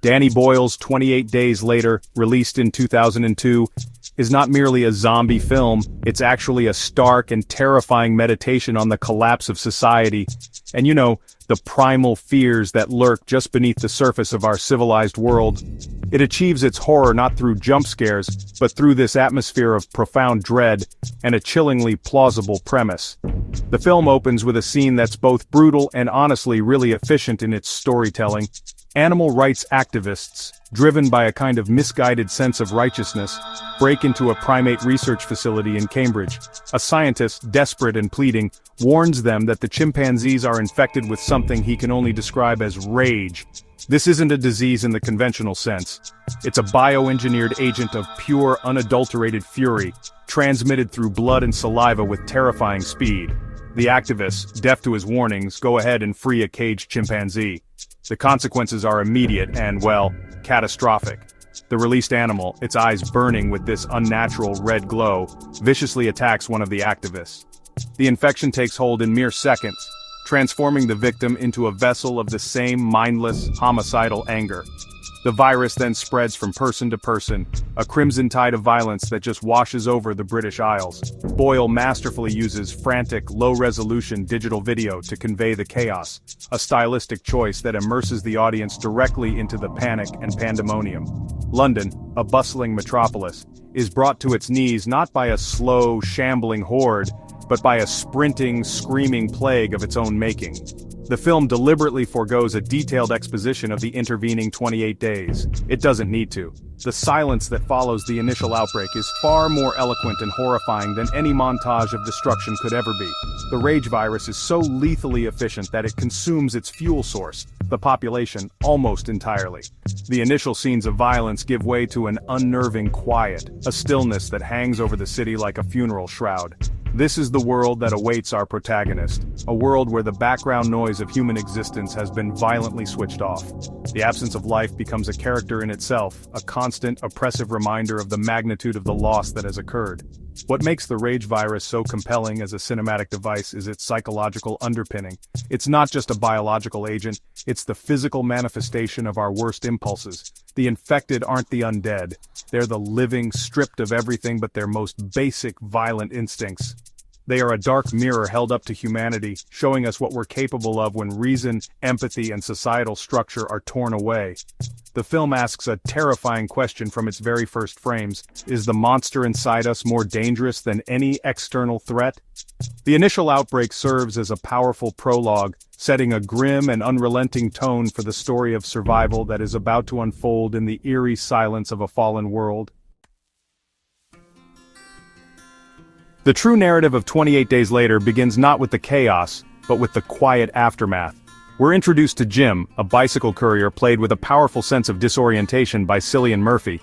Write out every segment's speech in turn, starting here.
Danny Boyle's 28 Days Later, released in 2002, is not merely a zombie film, it's actually a stark and terrifying meditation on the collapse of society, and the primal fears that lurk just beneath the surface of our civilized world. It achieves its horror not through jump scares, but through this atmosphere of profound dread and a chillingly plausible premise. The film opens with a scene that's both brutal and honestly really efficient in its storytelling. Animal rights activists, driven by a kind of misguided sense of righteousness, break into a primate research facility in Cambridge. A scientist, desperate and pleading, warns them that the chimpanzees are infected with something he can only describe as rage. This isn't a disease in the conventional sense. It's a bioengineered agent of pure, unadulterated fury, transmitted through blood and saliva with terrifying speed. The activists, deaf to his warnings, go ahead and free a caged chimpanzee. The consequences are immediate and, well, catastrophic. The released animal, its eyes burning with this unnatural red glow, viciously attacks one of the activists. The infection takes hold in mere seconds, transforming the victim into a vessel of the same mindless, homicidal anger. The virus then spreads from person to person, a crimson tide of violence that just washes over the British Isles. Boyle masterfully uses frantic, low-resolution digital video to convey the chaos, a stylistic choice that immerses the audience directly into the panic and pandemonium. London, a bustling metropolis, is brought to its knees not by a slow, shambling horde, but by a sprinting, screaming plague of its own making. The film deliberately forgoes a detailed exposition of the intervening 28 days. It doesn't need to. The silence that follows the initial outbreak is far more eloquent and horrifying than any montage of destruction could ever be. The rage virus is so lethally efficient that it consumes its fuel source, the population, almost entirely. The initial scenes of violence give way to an unnerving quiet, a stillness that hangs over the city like a funeral shroud. This is the world that awaits our protagonist, a world where the background noise of human existence has been violently switched off. The absence of life becomes a character in itself, a constant, oppressive reminder of the magnitude of the loss that has occurred. What makes the rage virus so compelling as a cinematic device is its psychological underpinning. It's not just a biological agent, it's the physical manifestation of our worst impulses. The infected aren't the undead. They're the living, stripped of everything but their most basic, violent instincts. They are a dark mirror held up to humanity, showing us what we're capable of when reason, empathy, and societal structure are torn away. The film asks a terrifying question from its very first frames: is the monster inside us more dangerous than any external threat? The initial outbreak serves as a powerful prologue, setting a grim and unrelenting tone for the story of survival that is about to unfold in the eerie silence of a fallen world. The true narrative of 28 Days Later begins not with the chaos, but with the quiet aftermath. We're introduced to Jim, a bicycle courier played with a powerful sense of disorientation by Cillian Murphy.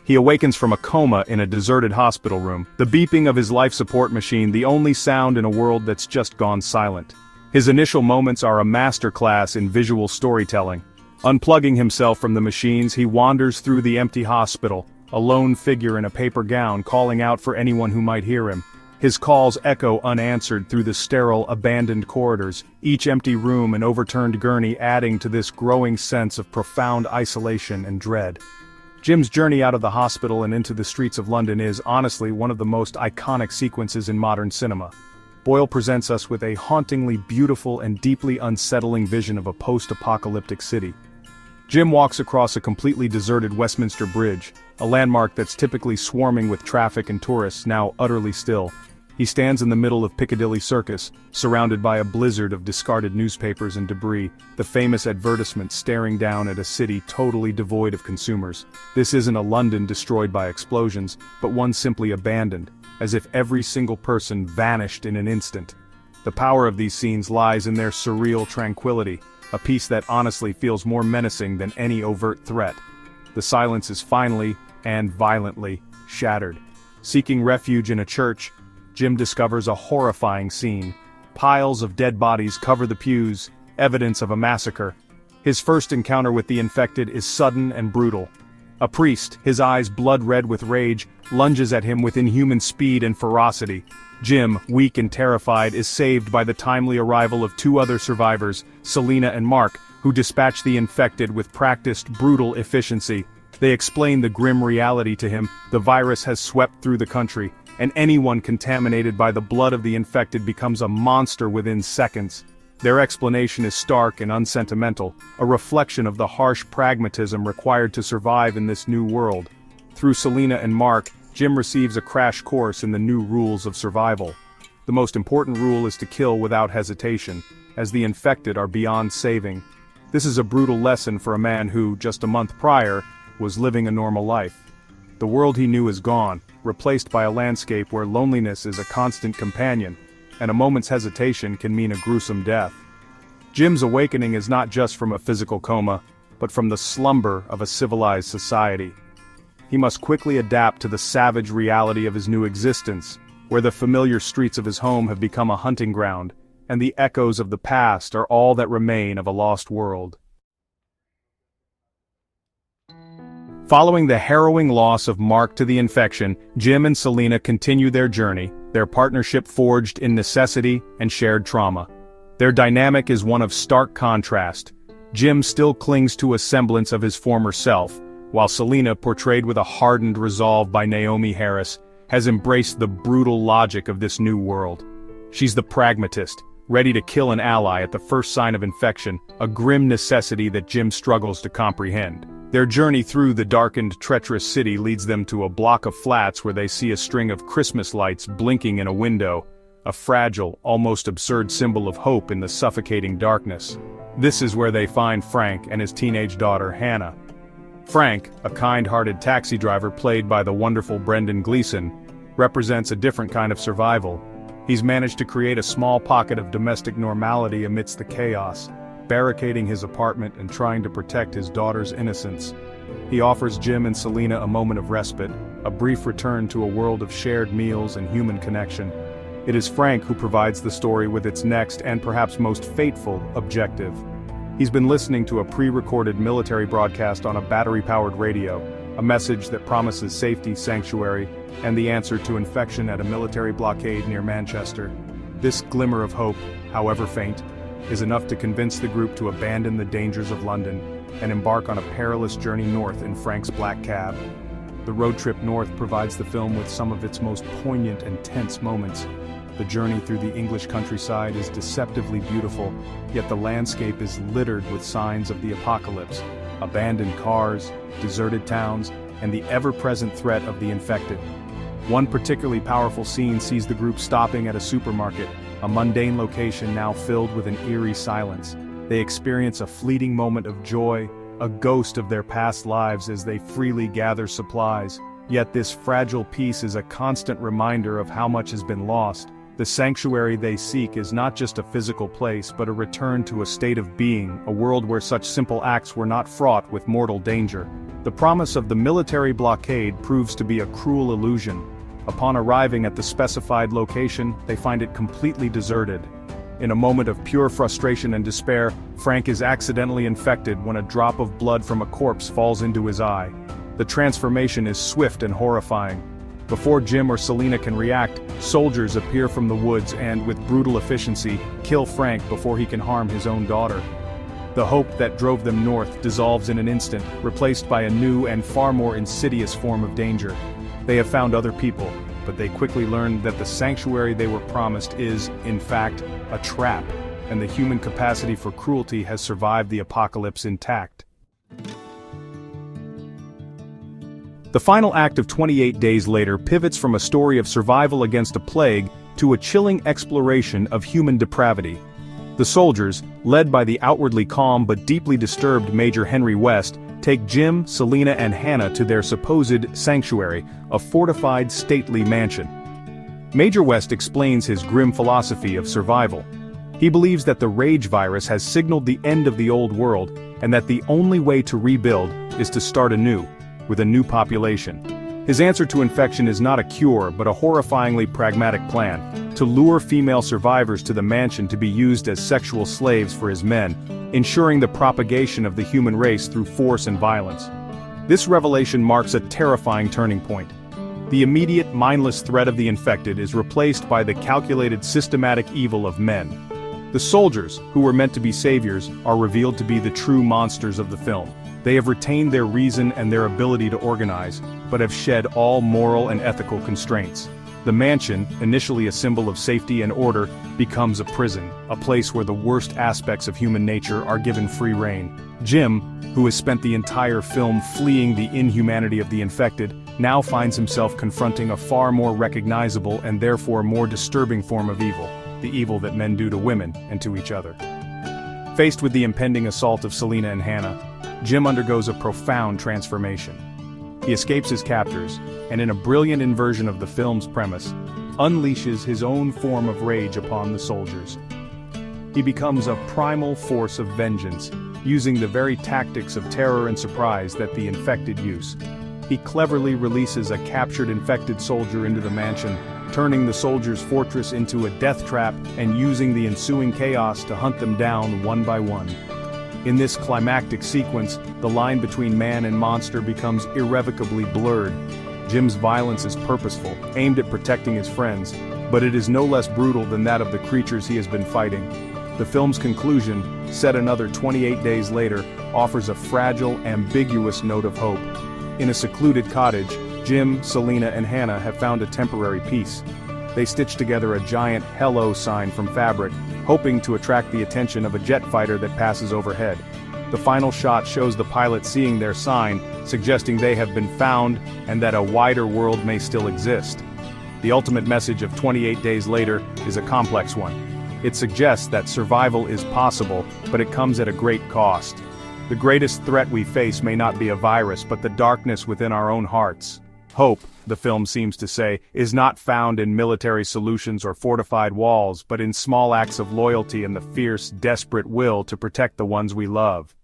He awakens from a coma in a deserted hospital room, the beeping of his life support machine the only sound in a world that's just gone silent. His initial moments are a masterclass in visual storytelling. Unplugging himself from the machines, he wanders through the empty hospital, a lone figure in a paper gown calling out for anyone who might hear him. His calls echo unanswered through the sterile, abandoned corridors, each empty room and overturned gurney adding to this growing sense of profound isolation and dread. Jim's journey out of the hospital and into the streets of London is, honestly, one of the most iconic sequences in modern cinema. Boyle presents us with a hauntingly beautiful and deeply unsettling vision of a post-apocalyptic city. Jim walks across a completely deserted Westminster Bridge, a landmark that's typically swarming with traffic and tourists, now utterly still. He stands in the middle of Piccadilly Circus, surrounded by a blizzard of discarded newspapers and debris, the famous advertisement staring down at a city totally devoid of consumers. This isn't a London destroyed by explosions, but one simply abandoned, as if every single person vanished in an instant. The power of these scenes lies in their surreal tranquility, a piece that honestly feels more menacing than any overt threat. The silence is finally, and violently, shattered. Seeking refuge in a church, Jim discovers a horrifying scene. Piles of dead bodies cover the pews, evidence of a massacre. His first encounter with the infected is sudden and brutal. A priest, his eyes blood-red with rage, lunges at him with inhuman speed and ferocity. Jim, weak and terrified, is saved by the timely arrival of two other survivors, Selena and Mark, who dispatch the infected with practiced, brutal efficiency. They explain the grim reality to him: the virus has swept through the country, and anyone contaminated by the blood of the infected becomes a monster within seconds. Their explanation is stark and unsentimental, a reflection of the harsh pragmatism required to survive in this new world. Through Selena and Mark, Jim receives a crash course in the new rules of survival. The most important rule is to kill without hesitation, as the infected are beyond saving. This is a brutal lesson for a man who, just a month prior, was living a normal life. The world he knew is gone, replaced by a landscape where loneliness is a constant companion, and a moment's hesitation can mean a gruesome death. Jim's awakening is not just from a physical coma, but from the slumber of a civilized society. He must quickly adapt to the savage reality of his new existence, where the familiar streets of his home have become a hunting ground, and the echoes of the past are all that remain of a lost world. Following the harrowing loss of Mark to the infection, Jim and Selena continue their journey, their partnership forged in necessity and shared trauma. Their dynamic is one of stark contrast. Jim still clings to a semblance of his former self, while Selena, portrayed with a hardened resolve by Naomi Harris, has embraced the brutal logic of this new world. She's the pragmatist, ready to kill an ally at the first sign of infection, a grim necessity that Jim struggles to comprehend. Their journey through the darkened, treacherous city leads them to a block of flats where they see a string of Christmas lights blinking in a window, a fragile, almost absurd symbol of hope in the suffocating darkness. This is where they find Frank and his teenage daughter, Hannah. Frank, a kind-hearted taxi driver played by the wonderful Brendan Gleeson, represents a different kind of survival. He's managed to create a small pocket of domestic normality amidst the chaos, barricading his apartment and trying to protect his daughter's innocence. He offers Jim and Selena a moment of respite, a brief return to a world of shared meals and human connection. It is Frank who provides the story with its next and perhaps most fateful objective. He's been listening to a pre-recorded military broadcast on a battery-powered radio, a message that promises safety, sanctuary, and the answer to infection at a military blockade near Manchester. This glimmer of hope, however faint, is enough to convince the group to abandon the dangers of London and embark on a perilous journey north in Frank's black cab. The road trip north provides the film with some of its most poignant and tense moments. The journey through the English countryside is deceptively beautiful, yet the landscape is littered with signs of the apocalypse: abandoned cars, deserted towns, and the ever-present threat of the infected. One particularly powerful scene sees the group stopping at a supermarket, a mundane location now filled with an eerie silence. They experience a fleeting moment of joy, a ghost of their past lives as they freely gather supplies. Yet this fragile peace is a constant reminder of how much has been lost. The sanctuary they seek is not just a physical place but a return to a state of being, a world where such simple acts were not fraught with mortal danger. The promise of the military blockade proves to be a cruel illusion. Upon arriving at the specified location, they find it completely deserted. In a moment of pure frustration and despair, Frank is accidentally infected when a drop of blood from a corpse falls into his eye. The transformation is swift and horrifying. Before Jim or Selena can react, soldiers appear from the woods and, with brutal efficiency, kill Frank before he can harm his own daughter. The hope that drove them north dissolves in an instant, replaced by a new and far more insidious form of danger. They have found other people, but they quickly learn that the sanctuary they were promised is, in fact, a trap, and the human capacity for cruelty has survived the apocalypse intact. The final act of 28 Days Later pivots from a story of survival against a plague to a chilling exploration of human depravity. The soldiers, led by the outwardly calm but deeply disturbed Major Henry West, take Jim, Selena, and Hannah to their supposed sanctuary, a fortified, stately mansion. Major West explains his grim philosophy of survival. He believes that the rage virus has signaled the end of the old world, and that the only way to rebuild is to start anew, with a new population. His answer to infection is not a cure but a horrifyingly pragmatic plan: to lure female survivors to the mansion to be used as sexual slaves for his men, ensuring the propagation of the human race through force and violence. This revelation marks a terrifying turning point. The immediate, mindless threat of the infected is replaced by the calculated, systematic evil of men. The soldiers, who were meant to be saviors, are revealed to be the true monsters of the film. They have retained their reason and their ability to organize, but have shed all moral and ethical constraints. The mansion, initially a symbol of safety and order, becomes a prison, a place where the worst aspects of human nature are given free rein. Jim, who has spent the entire film fleeing the inhumanity of the infected, now finds himself confronting a far more recognizable and therefore more disturbing form of evil, the evil that men do to women and to each other. Faced with the impending assault of Selena and Hannah, Jim undergoes a profound transformation. He escapes his captors, and in a brilliant inversion of the film's premise, unleashes his own form of rage upon the soldiers. He becomes a primal force of vengeance, using the very tactics of terror and surprise that the infected use. He cleverly releases a captured infected soldier into the mansion, turning the soldiers' fortress into a death trap and using the ensuing chaos to hunt them down one by one. In this climactic sequence, the line between man and monster becomes irrevocably blurred. Jim's violence is purposeful, aimed at protecting his friends, but it is no less brutal than that of the creatures he has been fighting. The film's conclusion, set another 28 days later, offers a fragile, ambiguous note of hope. In a secluded cottage, Jim, Selena, and Hannah have found a temporary peace. They stitch together a giant "Hello" sign from fabric, hoping to attract the attention of a jet fighter that passes overhead. The final shot shows the pilot seeing their sign, suggesting they have been found and that a wider world may still exist. The ultimate message of 28 Days Later is a complex one. It suggests that survival is possible, but it comes at a great cost. The greatest threat we face may not be a virus, but the darkness within our own hearts. Hope, the film seems to say, is not found in military solutions or fortified walls, but in small acts of loyalty and the fierce, desperate will to protect the ones we love.